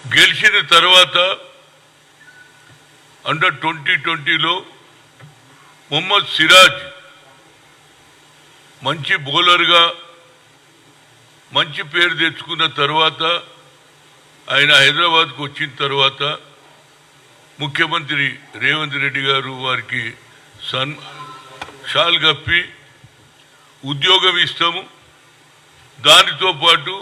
గెలిచిన తర్వాత అండర్ 2020లో మొహమ్మద్ సిరాజ్ మంచి బౌలర్గా మంచి పేరు తెచ్చుకున్న తర్వాత ఆయన హైదరాబాద్కు వచ్చిన తర్వాత ముఖ్యమంత్రి రేవంత్ రెడ్డి గారు వారికి షాల్ కప్పి ఉద్యోగం ఇస్తాము, దానితో పాటు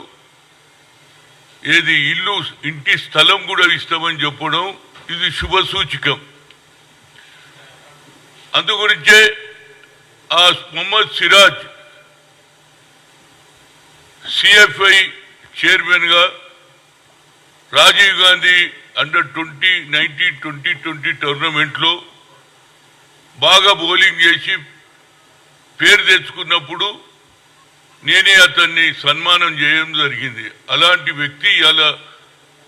ఇంటి స్థలం కూడా ఇస్తామని చెప్పడం ఇది శుభ సూచకం. అందుగురించే ఆ మొహమ్మద్ సిరాజ్ సిఎఫ్ఐ చైర్మన్గా రాజీవ్ గాంధీ అండర్ 2020 టోర్నమెంట్లో బాగా బౌలింగ్ చేసి పేరు తెచ్చుకున్నప్పుడు నేనే అతన్ని సన్మానం చేయడం జరిగింది. అలాంటి వ్యక్తి ఇలా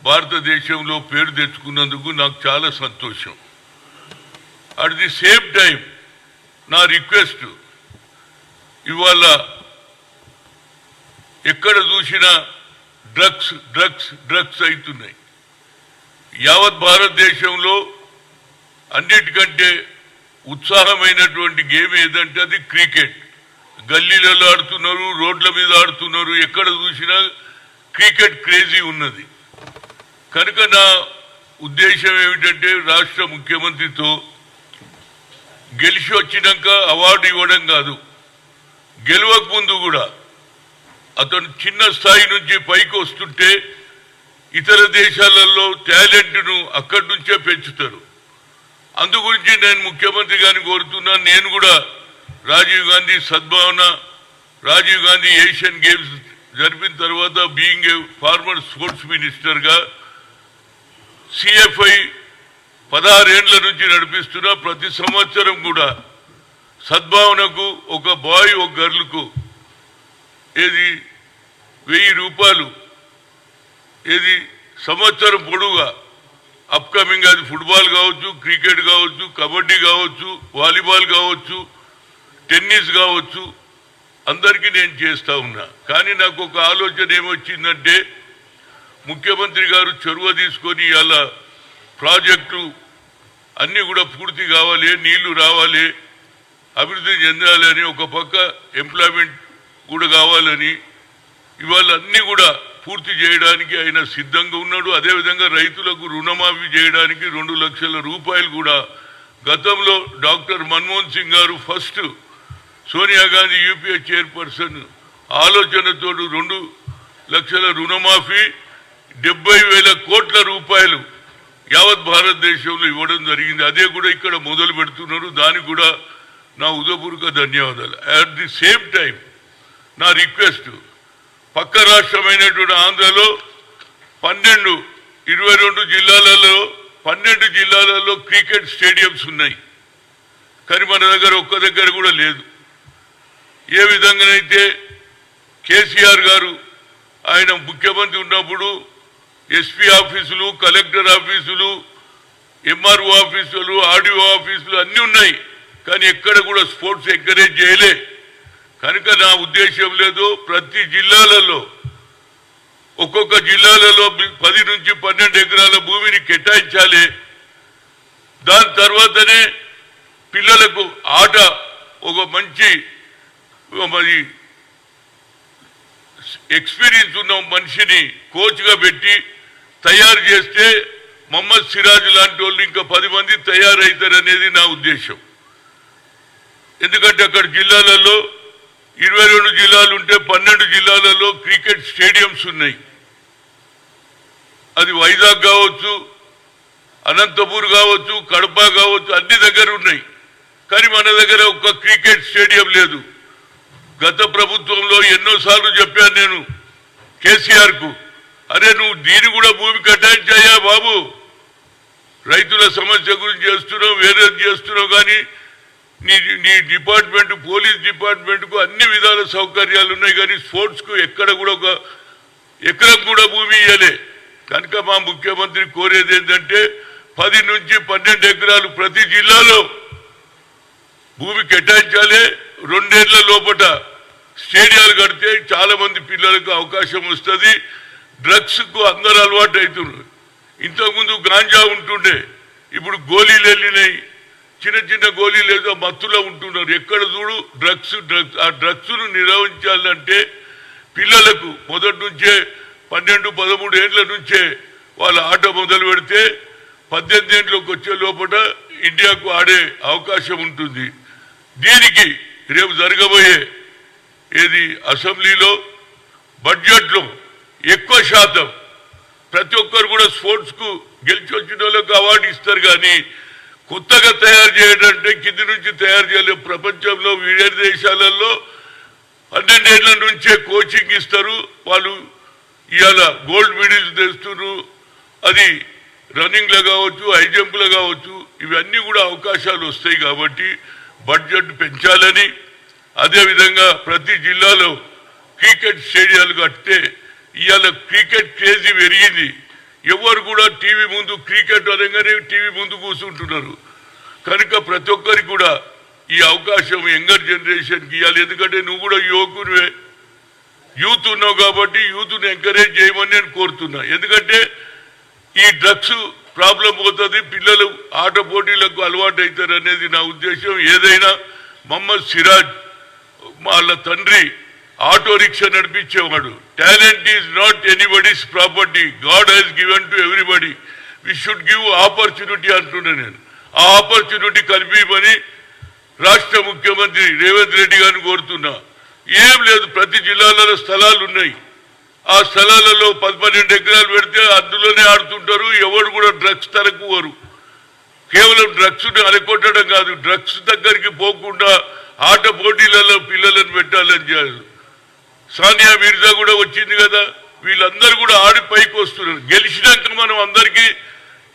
భారతదేశంలో పేరు తెచ్చుకున్నందుకు నాకు చాలా సంతోషం. అట్ ది సేమ్ టైం నా రిక్వెస్ట్, ఇవాళ ఎక్కడ చూసినా డ్రగ్స్ డ్రగ్స్ డ్రగ్స్ అవుతున్నాయి. యావత్ భారతదేశంలో అన్నిటికంటే ఉత్సాహమైనటువంటి గేమ్ ఏదంటే అది క్రికెట్. గల్లీలలో ఆడుతున్నారు, రోడ్ల మీద ఆడుతున్నారు, ఎక్కడ చూసినా క్రికెట్ క్రేజీ ఉన్నది. కనుక నా ఉద్దేశం ఏమిటంటే రాష్ట్ర ముఖ్యమంత్రితో గెలిచి వచ్చినాక అవార్డు ఇవ్వడం కాదు, గెలవక ముందు కూడా అతను చిన్న స్థాయి నుంచి పైకి వస్తుంటే ఇతర దేశాలలో టాలెంట్ను అక్కడి నుంచే పెంచుతారు. అందుగురించి నేను ముఖ్యమంత్రి గారిని కోరుతున్నాను. నేను కూడా రాజీవ్ గాంధీ సద్భావన, రాజీవ్ గాంధీ ఏషియన్ గేమ్స్ జరిపిన తర్వాత బీయింగ్ ఏ ఫార్మర్ స్పోర్ట్స్ మినిస్టర్గా సిఎఫ్ఐ 16 ఏళ్ల నుంచి నడిపిస్తున్నా. ప్రతి సంవత్సరం కూడా సద్భావనకు ఒక బాయ్ ఒక గర్ల్కు 1000 రూపాయలు సంవత్సరం పొడవుగా అప్కమింగ్, అది ఫుట్బాల్ కావచ్చు, క్రికెట్ కావచ్చు, కబడ్డీ కావచ్చు, వాలీబాల్ కావచ్చు, టెన్నిస్ కావచ్చు, అందరికీ నేను చేస్తా ఉన్నా. కానీ నాకు ఒక ఆలోచన ఏమొచ్చిందంటే ముఖ్యమంత్రి గారు చొరవ తీసుకొని అలా ప్రాజెక్టు అన్నీ కూడా పూర్తి కావాలి, నీళ్లు రావాలి, అభివృద్ధి చెందాలని, ఒక పక్క ఎంప్లాయ్మెంట్ కూడా కావాలని, ఇవాళ అన్నీ కూడా పూర్తి చేయడానికి ఆయన సిద్ధంగా ఉన్నాడు. అదేవిధంగా రైతులకు రుణమాఫీ చేయడానికి 2 లక్షల రూపాయలు కూడా గతంలో డాక్టర్ మన్మోహన్ సింగ్ గారు first Sonia Gandhi UPA chairperson ఆలోచనతో 2 లక్షల రుణమాఫీ 70,000 కోట్ల రూపాయలు యావత్ భారతదేశంలో ఇవ్వడం జరిగింది. అదే కూడా ఇక్కడ మొదలు పెడుతున్నారు. దానికి కూడా నా ఉదయపూర్వక ధన్యవాదాలు. అట్ ది సేమ్ టైం నా రిక్వెస్ట్, పక్క రాష్ట్రమైనటువంటి ఆంధ్రలో 22 జిల్లాలలో 12 జిల్లాలలో క్రికెట్ స్టేడియంస్ ఉన్నాయి. కానీ మన దగ్గర ఒక్క దగ్గర కూడా లేదు. ఏ విధంగానైతే కేసీఆర్ గారు ఆయన ముఖ్యమంత్రి ఉన్నప్పుడు ఎస్పీ ఆఫీసులు, కలెక్టర్ ఆఫీసులు, ఎంఆర్ఓ ఆఫీసులు, ఆర్డీఓ ఆఫీసులు అన్నీ ఉన్నాయి. కానీ ఎక్కడ కూడా స్పోర్ట్స్ ఎంకరేజ్ చేయలే. కనుక నా ఉద్దేశం లేదు, ప్రతి జిల్లాలలో ఒక్కొక్క జిల్లాలలో 10 నుంచి 12 ఎకరాల భూమిని కేటాయించాలి. దాని తర్వాతనే పిల్లలకు ఆట ఒక మంచి ఎక్స్పీరియన్స్ ఉన్న మనిషిని కోచ్గా పెట్టి తయారు చేస్తే మొహమ్మద్ సిరాజ్ లాంటి వాళ్ళు ఇంకా 10 మంది తయారవుతారనేది నా ఉద్దేశం. ఎందుకంటే అక్కడ జిల్లాలలో 22 జిల్లాలు ఉంటే 12 జిల్లాలలో క్రికెట్ స్టేడియంస్ ఉన్నాయి. అది వైజాగ్ కావచ్చు, అనంతపూర్ కావచ్చు, కడప కావచ్చు, అన్ని దగ్గర ఉన్నాయి. కానీ మన దగ్గర ఒక్క క్రికెట్ స్టేడియం లేదు. గత ప్రభుత్వంలో ఎన్నోసార్లు చెప్పాను నేను కేసీఆర్కు, అరే నువ్వు దీన్ని కూడా భూమి కేటాయించాయా బాబు, రైతుల సమస్య గురించి చేస్తున్నావు, వేరేది చేస్తున్నావు, కానీ నీ డిపార్ట్మెంట్, పోలీస్ డిపార్ట్మెంట్కు అన్ని విధాల సౌకర్యాలు ఉన్నాయి, కానీ స్పోర్ట్స్కు ఎక్కడ కూడా ఒక ఎకరం కూడా భూమి ఇవ్వలే. కనుక మా ముఖ్యమంత్రి కోరేది ఏంటంటే 10 నుంచి 12 ఎకరాలు ప్రతి జిల్లాలో భూమి కేటాయించాలి. 2 ఏళ్ల లోపల స్టేడియాలు కడితే చాలా మంది పిల్లలకు అవకాశం వస్తుంది. డ్రగ్స్కు అందరూ అలవాటు అవుతున్నారు. ఇంతకుముందు గాంజా ఉంటుండే, ఇప్పుడు గోళీలు వెళ్ళినాయి. చిన్న చిన్న గోళీలు ఏదో మత్తులో ఉంటున్నారు. ఎక్కడ చూడు డ్రగ్స్. ఆ డ్రగ్స్ను నిర్వహించాలంటే పిల్లలకు మొదటి నుంచే 12-13 ఏళ్ల నుంచే వాళ్ళ ఆట మొదలు పెడితే 18 ఏళ్ళకి వచ్చే లోపల ఇండియాకు ఆడే అవకాశం ఉంటుంది. దీనికి రేపు జరగబోయే అసెంబ్లీలో బడ్జెట్లో ఎక్కువ శాతం ప్రతి ఒక్కరు కూడా స్పోర్ట్స్ కు గెలిచి వచ్చిన వాళ్ళకు అవార్డు ఇస్తారు. కానీ కొత్తగా తయారు చేయడంటే కింది నుంచి తయారు చేయలేదు. ప్రపంచంలో వివిధ దేశాలలో 12 ఏళ్ల నుంచే కోచింగ్ ఇస్తారు. వాళ్ళు ఇవాళ గోల్డ్ మెడల్స్ తెస్తున్నారు. అది రన్నింగ్ లో కావచ్చు, హై జంప్ లో కావచ్చు, ఇవన్నీ కూడా అవకాశాలు వస్తాయి. కాబట్టి బడ్జెట్ పెంచాలని, అదేవిధంగా ప్రతి జిల్లాలో క్రికెట్ స్టేడియాలు కడితే ఇవాళ క్రికెట్ క్రేజీ పెరిగింది. ఎవరు కూడా టీవీ ముందు క్రికెట్ అనగానే టీవీ ముందు కూర్చుంటున్నారు. కనుక ప్రతి ఒక్కరికి కూడా ఈ అవకాశం యంగర్ జనరేషన్కి ఇవ్వాలి. ఎందుకంటే నువ్వు కూడా యువకునివే, యూత్ ఉన్నావు కాబట్టి యూత్ను ఎంకరేజ్ చేయమని నేను కోరుతున్నా. ఎందుకంటే ఈ డ్రగ్స్ ప్రాబ్లం పోతుంది, పిల్లలు ఆట పోటీలకు అలవాటు అవుతారు అనేది నా ఉద్దేశం. ఏదైనా మొహమ్మద్ సిరాజ్ వాళ్ళ తండ్రి ఆటో రిక్షా నడిపించేవాడు. Talent is not anybody's property, God has given to everybody, we should give opportunity అంటున్నా. నేను ఆ ఆపర్చునిటీ కల్పించమని రాష్ట్ర ముఖ్యమంత్రి రేవంత్ రెడ్డి గారిని కోరుతున్నా. ఏం లేదు, ప్రతి జిల్లాలలో స్థలాలు ఉన్నాయి. ఆ స్థలాలలో 12 ఎకరాలు పెడితే అందులోనే ఆడుతుంటారు. ఎవరు కూడా డ్రగ్స్ తరకువారు. కేవలం డ్రగ్స్ అరకొట్టడం కాదు, డ్రగ్స్ దగ్గరికి పోకుండా ఆట పోటీలలో పిల్లలను పెట్టాలని చేయాలి. సానియా మిర్జా కూడా వచ్చింది కదా, వీళ్ళందరూ కూడా ఆడి పైకి వస్తున్నారు. గెలిచినాక మనం అందరికీ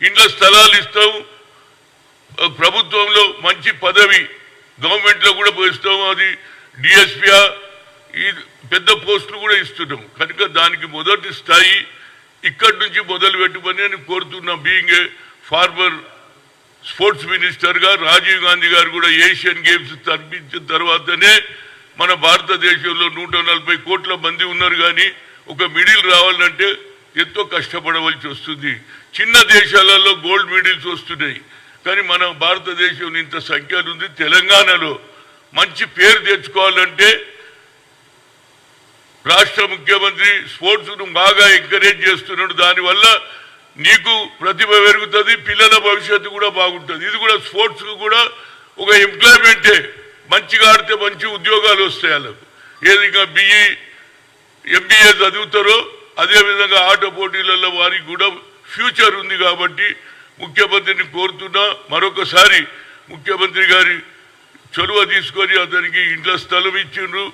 ఇండ్ల స్థలాలు ఇస్తాం, ప్రభుత్వంలో మంచి పదవి గవర్నమెంట్ లో కూడా పోయిస్తాం, అది డిఎస్పీ ఈ పెద్ద పోస్టులు కూడా ఇస్తున్నాం. కనుక దానికి మొదటి స్థాయి ఇక్కడి నుంచి మొదలు పెట్టుమని నేను కోరుతున్నా. Being a former sports minister గా రాజీవ్ గాంధీ గారు కూడా ఏషియన్ గేమ్స్ తరపించిన తర్వాతనే మన భారతదేశంలో 140 కోట్ల మంది ఉన్నారు. కానీ ఒక మిడిల్ రావాలంటే ఎంతో కష్టపడవలసి వస్తుంది. చిన్న దేశాలలో గోల్డ్ మెడల్స్ వస్తున్నాయి, కానీ మన భారతదేశంలో ఇంత సంఖ్యలు ఉంది. తెలంగాణలో మంచి పేరు తెచ్చుకోవాలంటే రాష్ట్ర ముఖ్యమంత్రి స్పోర్ట్స్ ను బాగా ఎంకరేజ్ చేస్తున్నాడు. దానివల్ల నీకు ప్రతిభ పెరుగుతుంది, పిల్లల భవిష్యత్తు కూడా బాగుంటుంది. ఇది కూడా స్పోర్ట్స్ కు కూడా ఒక ఎంప్లాయ్మెంటే. మంచిగా ఆడితే మంచి ఉద్యోగాలు వస్తాయి వాళ్ళకు. ఏదిగా బిఈ ఎంబీఏ చదువుతారో అదేవిధంగా ఆట పోటీలలో వారికి కూడా ఫ్యూచర్ ఉంది. కాబట్టి ముఖ్యమంత్రిని కోరుతున్నా, మరొకసారి ముఖ్యమంత్రి గారి చొరవ తీసుకొని అతనికి ఇంట్లో స్థలం ఇచ్చిండ్రు.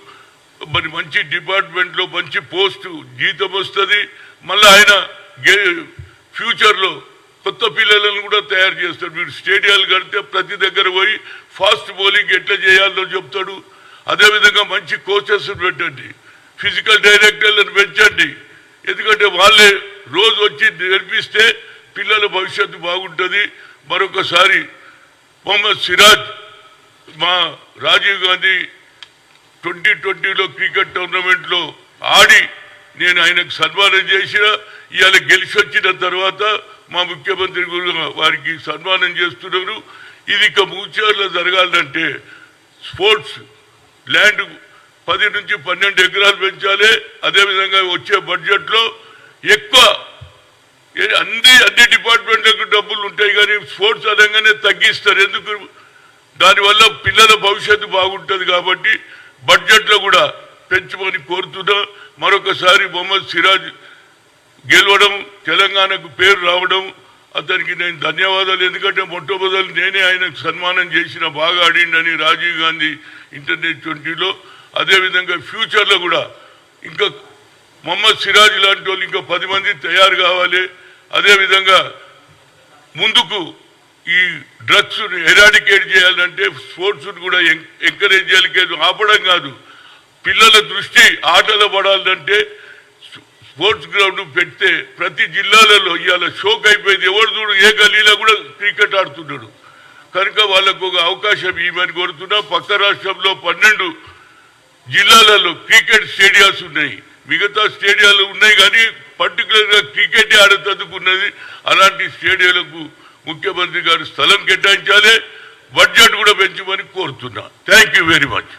మరి మంచి డిపార్ట్మెంట్లో మంచి పోస్టు, జీతం వస్తుంది. మళ్ళీ ఆయన ఫ్యూచర్లో కొత్త పిల్లలను కూడా తయారు చేస్తాడు. మీరు స్టేడియాలు కడితే ప్రతి దగ్గర పోయి ఫాస్ట్ బౌలింగ్ ఎట్లా చేయాలో చెప్తాడు. అదేవిధంగా మంచి కోచెస్ పెట్టండి, ఫిజికల్ డైరెక్టర్లను పెంచండి. ఎందుకంటే వాళ్ళే రోజు వచ్చి నేర్పిస్తే పిల్లల భవిష్యత్తు బాగుంటుంది. మరొకసారి మొహమ్మద్ సిరాజ్ మా రాజీవ్ గాంధీ 2020లో క్రికెట్ టోర్నమెంట్లో ఆడి నేను ఆయనకు సన్మానం చేసిన. ఇవాళ గెలిచి వచ్చిన తర్వాత మా ముఖ్యమంత్రి వారికి సన్మానం చేస్తున్నారు. ఇది ఇక ఫ్యూచర్లో జరగాలంటే స్పోర్ట్స్ ల్యాండ్ 10 నుంచి 12 ఎకరాలు పెంచాలి. అదేవిధంగా వచ్చే బడ్జెట్లో ఎక్కువ అన్ని డిపార్ట్మెంట్లకు డబ్బులు ఉంటాయి, కానీ స్పోర్ట్స్ అనగానే తగ్గిస్తారు. ఎందుకు? దానివల్ల పిల్లల భవిష్యత్తు బాగుంటుంది. కాబట్టి బడ్జెట్లో కూడా పెంచమని కోరుతున్నా. మరొకసారి మొహమ్మద్ సిరాజ్ గెలవడం, తెలంగాణకు పేరు రావడం అతనికి నేను ధన్యవాదాలు. ఎందుకంటే మొట్టమొదలు నేనే ఆయనకు సన్మానం చేసిన, బాగా ఆడిండని రాజీవ్ గాంధీ ఇంటర్నేషనల్ 20లో. అదేవిధంగా ఫ్యూచర్లో కూడా ఇంకా మొహమ్మద్ సిరాజ్ లాంటి వాళ్ళు ఇంకా 10 మంది తయారు కావాలి. అదేవిధంగా ముందుకు ఈ డ్రగ్స్ ఎరాడికేట్ చేయాలంటే స్పోర్ట్స్ కూడా ఎంకరేజ్ చేయాలి, ఆపడం కాదు. పిల్లల దృష్టి ఆటలు పడాలంటే స్పోర్ట్స్ గ్రౌండ్ పెడితే ప్రతి జిల్లాలలో ఇవాళ షోక్ అయిపోయింది. ఎవరు చూడు ఏ గల్లీలో కూడా క్రికెట్ ఆడుతున్నాడు. కనుక వాళ్ళకు ఒక అవకాశం ఇవ్వమని కోరుతున్నా. పక్క రాష్ట్రంలో 12 జిల్లాలలో క్రికెట్ స్టేడియాస్ ఉన్నాయి, మిగతా స్టేడియాలు ఉన్నాయి, కానీ పర్టికులర్గా క్రికెట్ ఆడేందుకున్నది. అలాంటి స్టేడియంలకు ముఖ్యమంత్రి గారు స్థలం కేటాయించాలి, బడ్జెట్ కూడా పెంచమని కోరుతున్నా. Thank you very much.